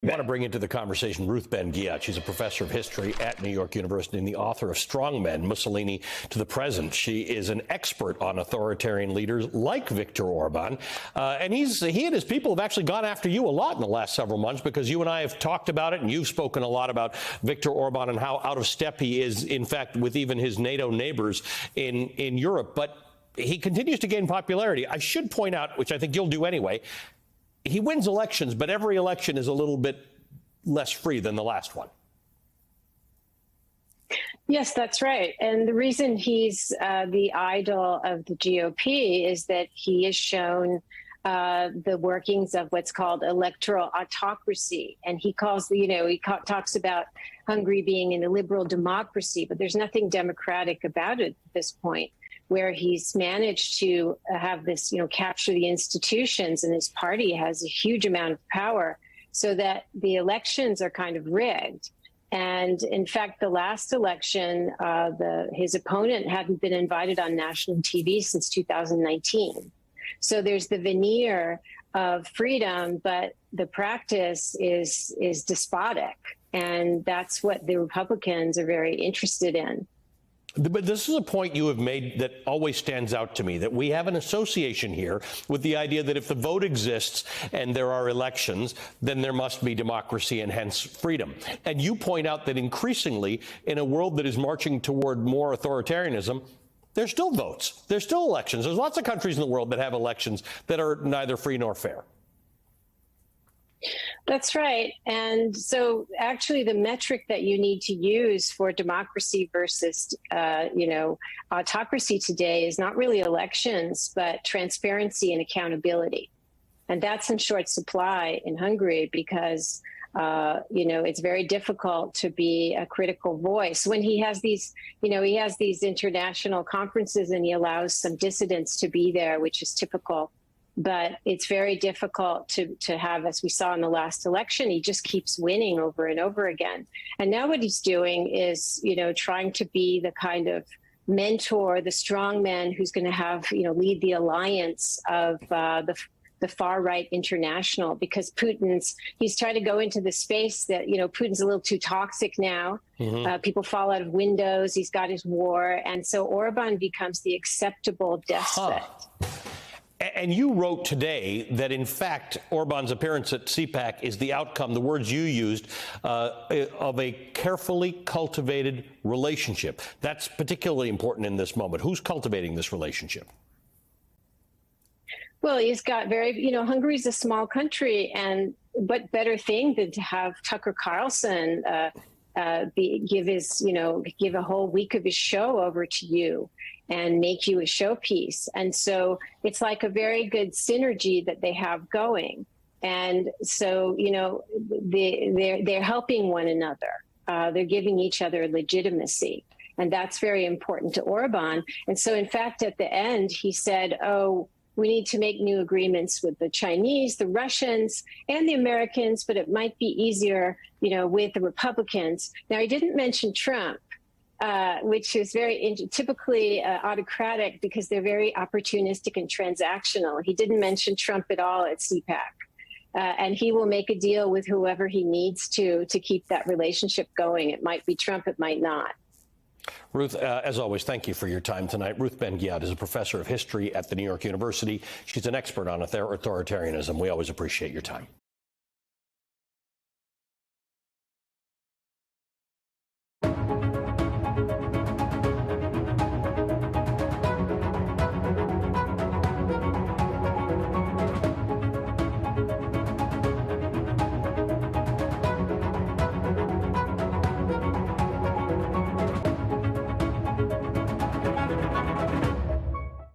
I want to bring into the conversation Ruth Ben-Ghiat. She's a professor of history at New York University and the author of Strong Men, Mussolini to the Present. She is an expert on authoritarian leaders like Viktor Orban. And he and his people have actually gone after you a lot in the last several months because you and I have talked about it, and you've spoken a lot about Viktor Orban and how out of step he is, in fact, with even his NATO neighbors in Europe. But he continues to gain popularity. I should point out, which I think you'll do anyway, he wins elections, but every election is a little bit less free than the last one. Yes, that's right. And the reason he's the idol of the GOP is that he has shown the workings of what's called electoral autocracy. And he calls, talks about Hungary being an illiberal democracy, but there's nothing democratic about it at this point, where he's managed to have this, capture the institutions, and his party has a huge amount of power so that the elections are kind of rigged. And in fact, the last election, his opponent hadn't been invited on national TV since 2019. So there's the veneer of freedom, but the practice is despotic. And that's what the Republicans are very interested in. But this is a point you have made that always stands out to me, that we have an association here with the idea that if the vote exists and there are elections, then there must be democracy and hence freedom. And you point out that increasingly, in a world that is marching toward more authoritarianism, there's still votes. There's still elections. There's lots of countries in the world that have elections that are neither free nor fair. That's right. And so actually the metric that you need to use for democracy versus, autocracy today is not really elections, but transparency and accountability. And that's in short supply in Hungary because, it's very difficult to be a critical voice. When he has these, international conferences and he allows some dissidents to be there, which is typical. But it's very difficult to have, as we saw in the last election, he just keeps winning over and over again. And now what he's doing is, trying to be the kind of mentor, the strong man who's going to have, lead the alliance of the far right international, because he's trying to go into the space that, Putin's a little too toxic now. Mm-hmm. People fall out of windows. He's got his war. And so Orban becomes the acceptable despot. Huh. And you wrote today that, in fact, Orban's appearance at CPAC is the outcome, the words you used, of a carefully cultivated relationship. That's particularly important in this moment. Who's cultivating this relationship? Well, he's got Hungary's a small country, and what better thing than to have Tucker Carlson give a whole week of his show over to you and make you a showpiece. And so it's like a very good synergy that they have going. And so, they're helping one another. They're giving each other legitimacy. And that's very important to Orban. And so, in fact, at the end, he said, we need to make new agreements with the Chinese, the Russians, and the Americans, but it might be easier, with the Republicans. Now, he didn't mention Trump, which is very typically autocratic because they're very opportunistic and transactional. He didn't mention Trump at all at CPAC. And he will make a deal with whoever he needs to keep that relationship going. It might be Trump, it might not. Ruth, as always, thank you for your time tonight. Ruth Ben-Ghiat is a professor of history at the New York University. She's an expert on authoritarianism. We always appreciate your time.